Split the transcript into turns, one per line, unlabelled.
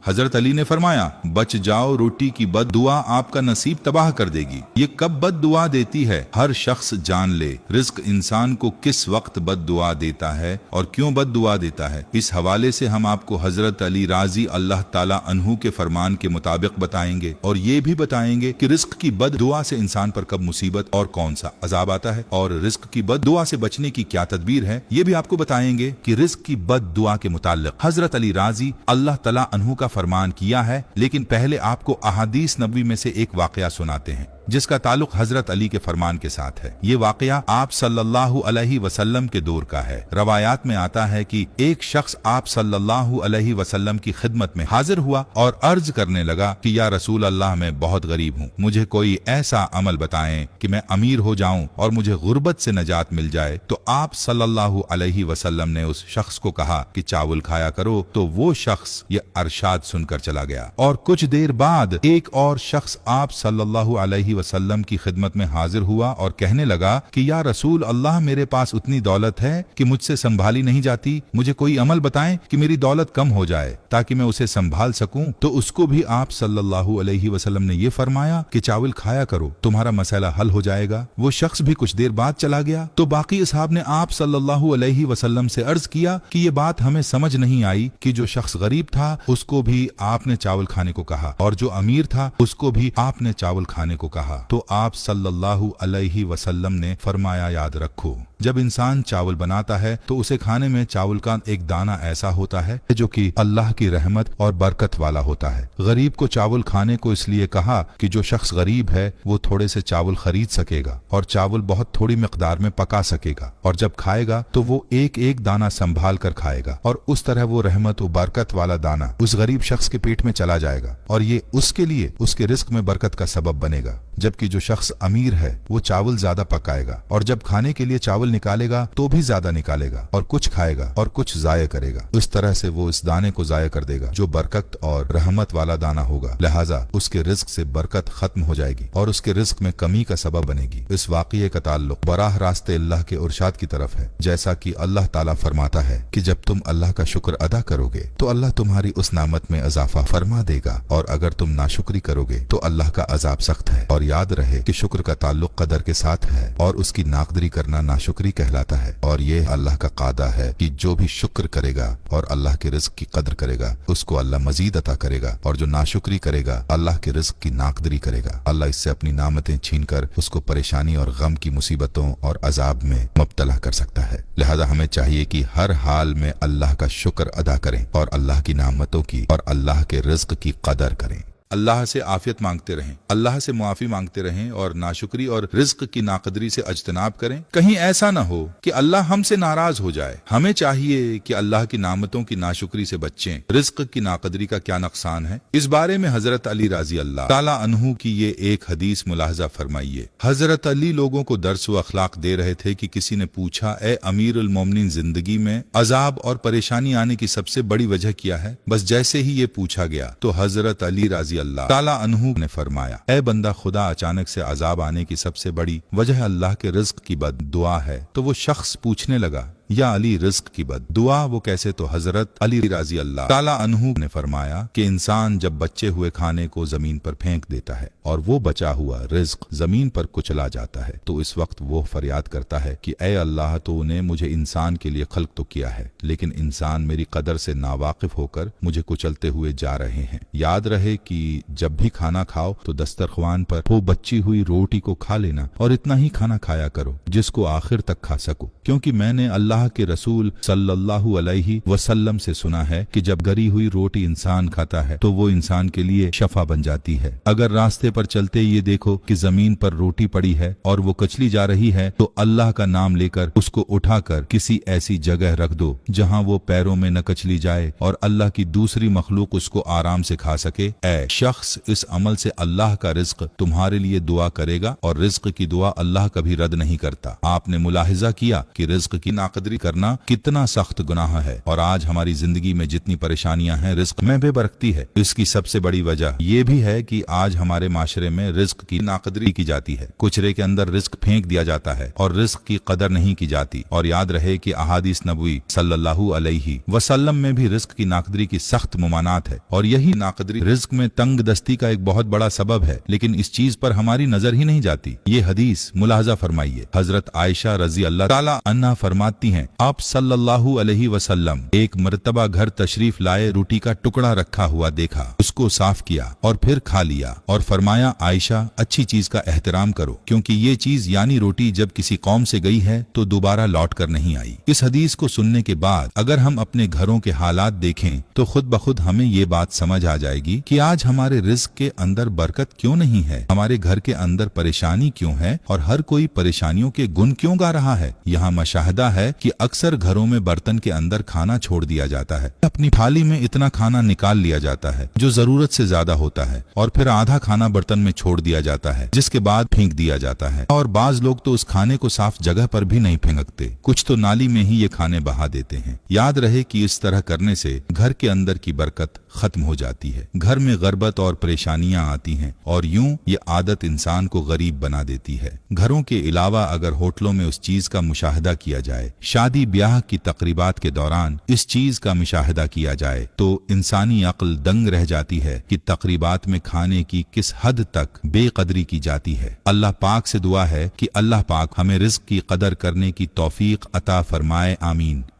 हजरत अली ने फरमाया, बच जाओ, रोटी की बद दुआ आपका नसीब तबाह कर देगी। ये कब बद दुआ देती है, हर शख्स जान ले। रिस्क इंसान को किस वक्त बद दुआ देता है और क्यों बद दुआ देता है, इस हवाले से हम आपको हजरत अली राजी अल्लाह ताला अन्हु के फरमान के मुताबिक बताएंगे और ये भी बताएंगे कि रिस्क की बद दुआ से इंसान पर कब मुसीबत और कौन सा अजाब आता है, और रिस्क की बद दुआ से बचने की क्या तदबीर है, ये भी आपको बताएंगे कि रिस्क की बद दुआ के मुताल्लिक हजरत अली राजी अल्लाह ताला अन्हु का फरमान किया है। लेकिन पहले आपको अहादीस नबवी में से एक वाकया सुनाते हैं जिसका ताल्लुक हजरत अली के फरमान के साथ है। ये वाकया आप सल्लल्लाहु अलैहि वसल्लम के दौर का है। रवायात में आता है कि एक शख्स आप सल्लल्लाहु अलैहि वसल्लम की खिदमत में हाजिर हुआ और अर्ज करने लगा कि या रसूल अल्लाह, मैं बहुत गरीब हूँ, मुझे कोई ऐसा अमल बताएं कि मैं अमीर हो जाऊं और मुझे गुर्बत से नजात मिल जाए। तो आप सल्लल्लाहु अलैहि वसल्लम ने उस शख्स को कहा कि चावल खाया करो। तो वो शख्स ये अरशाद सुनकर चला गया और कुछ देर बाद एक और शख्स आप सल्लल्लाहु अलैहि वसल्लम की खिदमत में हाजिर हुआ और कहने लगा कि या रसूल अल्लाह, मेरे पास उतनी दौलत है कि मुझसे संभाली नहीं जाती, मुझे कोई अमल बताएं कि मेरी दौलत कम हो जाए ताकि मैं उसे संभाल सकूं। तो उसको भी आप सल्लल्लाहु अलैहि वसल्लम ने ये फरमाया कि चावल खाया करो, तुम्हारा मसला हल हो जाएगा। वो शख्स भी कुछ देर बाद चला गया। तो बाकी असहाब ने आप सल्लल्लाहु अलैहि वसल्लम से अर्ज किया कि ये बात हमें समझ नहीं आई कि जो शख्स गरीब था उसको भी आपने चावल खाने को कहा और जो अमीर था उसको भी आपने चावल खाने को कहा। तो आप सल्लल्लाहु अलैहि वसल्लम ने फरमाया, याद रखो, जब इंसान चावल बनाता है तो उसे खाने में चावल का एक दाना ऐसा होता है जो कि अल्लाह की रहमत और बरकत वाला होता है। गरीब को चावल खाने को इसलिए कहा कि जो शख्स गरीब है वो थोड़े से चावल खरीद सकेगा और चावल बहुत थोड़ी मिकदार में पका सकेगा, और जब खाएगा तो वो एक एक दाना संभाल कर खाएगा और उस तरह वो रहमत और बरकत वाला दाना उस गरीब शख्स के पेट में चला जाएगा और ये उसके लिए उसके रिस्क में बरकत का सबब बनेगा। जबकि जो शख्स अमीर है वो चावल ज्यादा पकाएगा और जब खाने के लिए चावल निकालेगा तो भी ज्यादा निकालेगा और कुछ खाएगा और कुछ जाया करेगा। इस तरह से वो इस दाने को जाया कर देगा जो बरकत और रहमत वाला दाना होगा। लिहाजा उसके रिस्क से बरकत खत्म हो जाएगी और उसके रिस्क में कमी का सबब बनेगी। इस वाक़ये का ताल्लुक बराह रास्ते अल्लाह के इरशाद की तरफ है, जैसा कि अल्लाह ताला फरमाता है कि जब तुम अल्लाह का शुक्र अदा करोगे तो अल्लाह तुम्हारी उस नामत में इजाफा फरमा देगा, और अगर तुम नाशुक्री करोगे तो अल्लाह का अजाब सख्त है। और याद रहे कि शुक्र का ताल्लुक कदर के साथ है और उसकी नाकदरी करना नाशुक्री कहलाता है। और ये अल्लाह का कादा है कि जो भी शुक्र करेगा और अल्लाह के रिज्क की कदर करेगा उसको अल्लाह मजीद अता करेगा, और जो नाशुक्री करेगा अल्लाह के रिज्क की नाकदरी करेगा, अल्लाह इससे अपनी नामतें छीनकर उसको परेशानी और गम की मुसीबतों और अजाब में मुब्तला कर सकता है। लिहाजा हमें चाहिए कि हर हाल में अल्लाह का शुक्र अदा करें और अल्लाह की नामतों की और अल्लाह के रिज्क की कदर करें। अल्लाह से आफियत मांगते रहें, अल्लाह से मुआफी मांगते रहें और नाशुक्री और रिज्क की नाकदरी से अज्तनाब करें। कहीं ऐसा ना हो कि अल्लाह हमसे नाराज हो जाए। हमें चाहिए कि अल्लाह की नामतों की नाशुक्री से बचें। रिज्क की नाकदरी का क्या नुकसान है, इस बारे में हजरत अली राजी अल्लाह ताला अन्हु की ये एक हदीस मुलाहजा फरमाइए। हजरत अली लोगों को दर्स व अखलाक दे रहे थे कि किसी ने पूछा, ए अमीरुल मोमिनीन, जिंदगी में अजाब और परेशानी आने की सबसे बड़ी वजह क्या है? बस जैसे ही ये पूछा गया तो हजरत अली राजी अल्लाह ताला अन्हु ने फरमाया, ए बंदा खुदा, अचानक से अजाब आने की सबसे बड़ी वजह अल्लाह के रिज्क की बद दुआ है। तो वो शख्स पूछने लगा, या अली, रिज्क की बद दुआ वो कैसे? तो हजरत अली राजी अल्लाह ताला अन्हु ने फरमाया कि इंसान जब बचे हुए खाने को जमीन पर फेंक देता है और वो बचा हुआ रिज्क जमीन पर कुचला जाता है तो इस वक्त वो फरियाद करता है कि ए अल्लाह, तूने मुझे इंसान के लिए खल्क तो किया है, लेकिन इंसान मेरी कदर से नावाकिफ होकर मुझे कुचलते हुए जा रहे हैं। याद रहे कि जब भी खाना खाओ तो दस्तरख्वान पर वो बची हुई रोटी को खा लेना और इतना ही खाना खाया करो जिसको आखिर तक खा सको, क्योंकि मैंने अल्लाह के रसूल सल्लल्लाहु अलैहि वसल्लम से सुना है कि जब गरी हुई रोटी इंसान खाता है तो वो इंसान के लिए शफा बन जाती है। अगर रास्ते पर चलते ये देखो कि जमीन पर रोटी पड़ी है और वो कचली जा रही है तो अल्लाह का नाम लेकर उसको उठाकर किसी ऐसी जगह रख दो जहां वो पैरों में न कचली जाए और अल्लाह की दूसरी मखलूक उसको आराम से खा सके। ऐ शख्स, इस अमल से अल्लाह का रिज्क तुम्हारे लिए दुआ करेगा और रिज्क की दुआ अल्लाह कभी रद्द नहीं करता। आपने मुलाहिजा किया कि रिज्क की नाकदरी नाकदरी करना कितना सख्त गुनाह है। और आज हमारी जिंदगी में जितनी परेशानियां हैं रिस्क में बेबरकती है। इसकी सबसे बड़ी वजह यह भी है कि आज हमारे माशरे में रिस्क की नाकदरी की जाती है। कुचरे के अंदर रिस्क फेंक दिया जाता है और रिस्क की कदर नहीं की जाती। और याद रहे कि अहादीस नबवी सल्लल्लाहु अलैहि वसल्लम में भी रिस्क की नाकदरी की सख्त मुमानात है। और यही नाकदरी रिस्क में तंग दस्ती का एक बहुत बड़ा सबब है, लेकिन इस चीज पर हमारी नजर ही नहीं जाती। ये हदीस मुलाहजा फरमाइए। हजरत आयशा रजी अल्लाह ताला अन्हा फरमाती हैं, आप सल्लल्लाहु अलैहि वसल्लम एक मर्तबा घर तशरीफ लाए, रोटी का टुकड़ा रखा हुआ देखा, उसको साफ किया और फिर खा लिया और फरमाया, आयशा अच्छी चीज का एहतराम करो, क्योंकि ये चीज यानी रोटी जब किसी कौम से गई है तो दोबारा लौट कर नहीं आई। इस हदीस को सुनने के बाद अगर हम अपने घरों के हालात देखें तो खुद ब खुद हमें ये बात समझ आ जाएगी कि आज हमारे रिस्क के अंदर बरकत क्यों नहीं है, हमारे घर के अंदर परेशानी क्यों है और हर कोई परेशानियों के गुण क्यों गा रहा है। यहाँ मशाहदा है कि अक्सर घरों में बर्तन के अंदर खाना छोड़ दिया जाता है, अपनी थाली में इतना खाना निकाल लिया जाता है जो जरूरत से ज्यादा होता है और फिर आधा खाना बर्तन में छोड़ दिया जाता है, जिसके बाद फेंक दिया जाता है। और बाज लोग तो उस खाने को साफ जगह पर भी नहीं फेंकते, कुछ तो नाली में ही ये खाने बहा देते हैं। याद रहे कि इस तरह करने से घर के अंदर की बरकत खत्म हो जाती है, घर में गरबत और परेशानियां आती हैं और यूं ये आदत इंसान को गरीब बना देती है। घरों के अलावा अगर होटलों में उस चीज का मुशाहदा किया जाए, शादी ब्याह की तकरीबात के दौरान इस चीज का मुशाहदा किया जाए तो इंसानी अक्ल दंग रह जाती है कि तकरीबात में खाने की किस हद तक बेकदरी की जाती है। अल्लाह पाक से दुआ है कि अल्लाह पाक हमें रिज़्क की कदर करने की तौफीक अता फरमाए, आमीन।